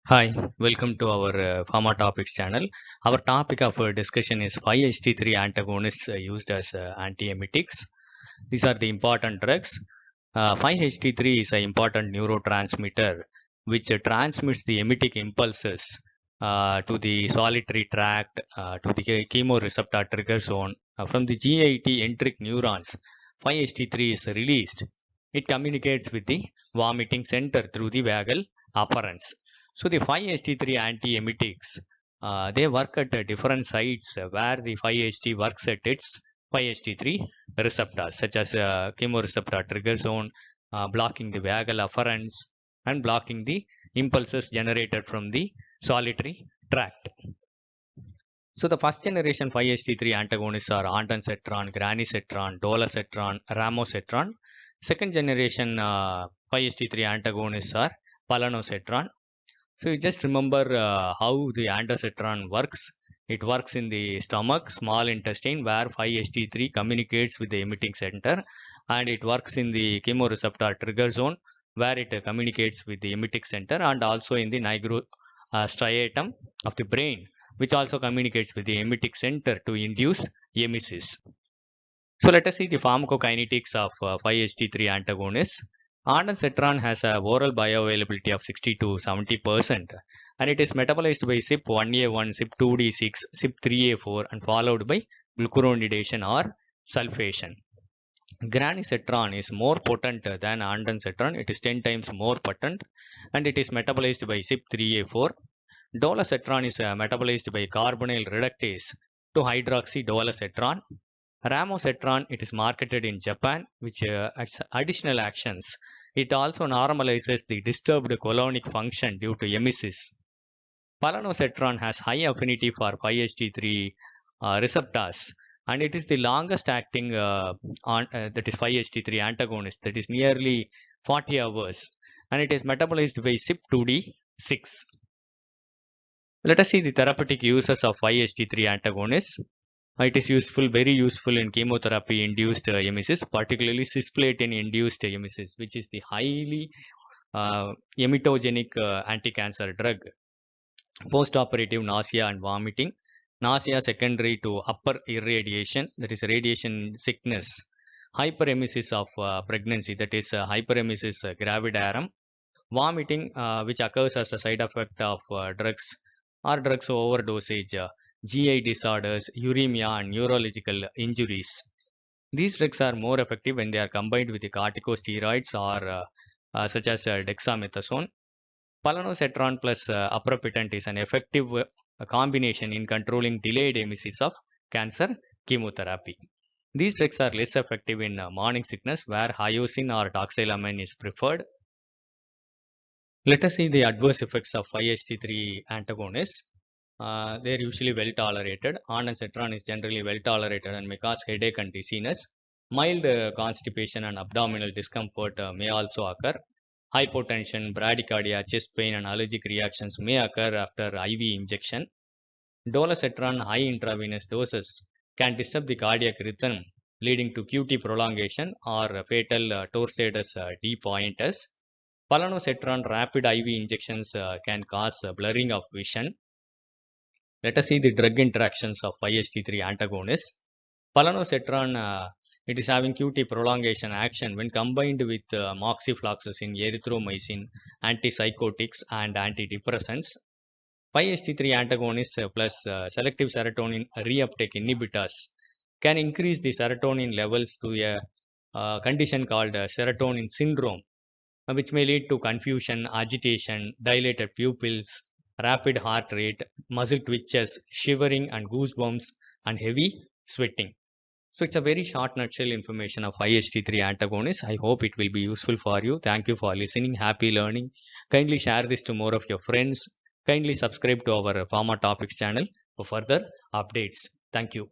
Hi, welcome to our Pharma Topics channel. Our topic of discussion is 5-HT3 antagonists used as antiemetics. These are the important drugs. 5-HT3 is an important neurotransmitter which transmits the emetic impulses to the solitary tract, to the chemoreceptor trigger zone. From the GIT enteric neurons, 5-HT3 is released. It communicates with the vomiting center through the vagal afferents. So the 5-HT3 antiemetics, they work at different sites where the 5-HT works at its 5-HT3 receptors, such as chemoreceptor trigger zone, blocking the vagal afferents, and blocking the impulses generated from the solitary tract. So the first generation 5-HT3 antagonists are ondansetron, granisetron, dolasetron, ramosetron. Second generation 5-HT3 antagonists are palanosetron. So you just remember how the ondansetron works. It works in the stomach, small intestine, where 5-HT3 communicates with the emitting center, and it works in the chemoreceptor trigger zone, where it communicates with the emitting center, and also in the nigrostriatum of the brain, which also communicates with the emitting center to induce emesis. So let us see the pharmacokinetics of 5-HT3 antagonists. Ondansetron has a oral bioavailability of 60 to 70%, and it is metabolized by CYP1A1, CYP2D6, CYP3A4, and followed by glucuronidation or sulfation. Granisetron is more potent than ondansetron. It is 10 times more potent, and it is metabolized by CYP3A4. Dolasetron is metabolized by carbonyl reductase to hydroxydolasetron. Ramosetron, it is marketed in Japan, which has additional actions. It also normalizes the disturbed colonic function due to emesis. Palanosetron has high affinity for 5-HT3 receptors, and it is the longest acting that is 5-HT3 antagonist, that is nearly 40 hours, and it is metabolized by CYP2D6. Let us see the therapeutic uses of 5-HT3 antagonists. It is useful, very useful in chemotherapy-induced emesis, particularly cisplatin-induced emesis, which is the highly emetogenic anti-cancer drug. Post-operative nausea and vomiting, nausea secondary to upper irradiation, that is radiation sickness, hyperemesis of pregnancy, that is hyperemesis gravidarum, vomiting, which occurs as a side effect of drugs or drugs overdosage, GI disorders, uremia, and neurological injuries. These drugs are more effective when they are combined with the corticosteroids or such as dexamethasone. Palanosetron plus aprepitant is an effective combination in controlling delayed emesis of cancer chemotherapy. These drugs are less effective in morning sickness, where hyoscine or toxylamine is preferred. Let us see the adverse effects of 5-HT3 antagonists. They are usually well tolerated. Ondansetron is generally well tolerated and may cause headache and dizziness. Mild constipation and abdominal discomfort may also occur. Hypotension, bradycardia, chest pain, and allergic reactions may occur after IV injection. Dolasetron high intravenous doses can disturb the cardiac rhythm, leading to QT prolongation or fatal Torsades D pointus. Palanosetron rapid IV injections can cause blurring of vision. Let us see the drug interactions of 5-HT3 antagonists. Palanosetron, it is having QT prolongation action when combined with moxifloxacin, erythromycin, antipsychotics, and antidepressants. 5-HT3 antagonists plus selective serotonin reuptake inhibitors can increase the serotonin levels to a condition called serotonin syndrome, which may lead to confusion, agitation, dilated pupils, rapid heart rate, muscle twitches, shivering and goosebumps, and heavy sweating. So it's a very short nutshell information of 5-HT3 antagonists. I hope it will be useful for you. Thank you for listening. Happy learning. Kindly share this to more of your friends. Kindly subscribe to our Pharma Topics channel for further updates. Thank you.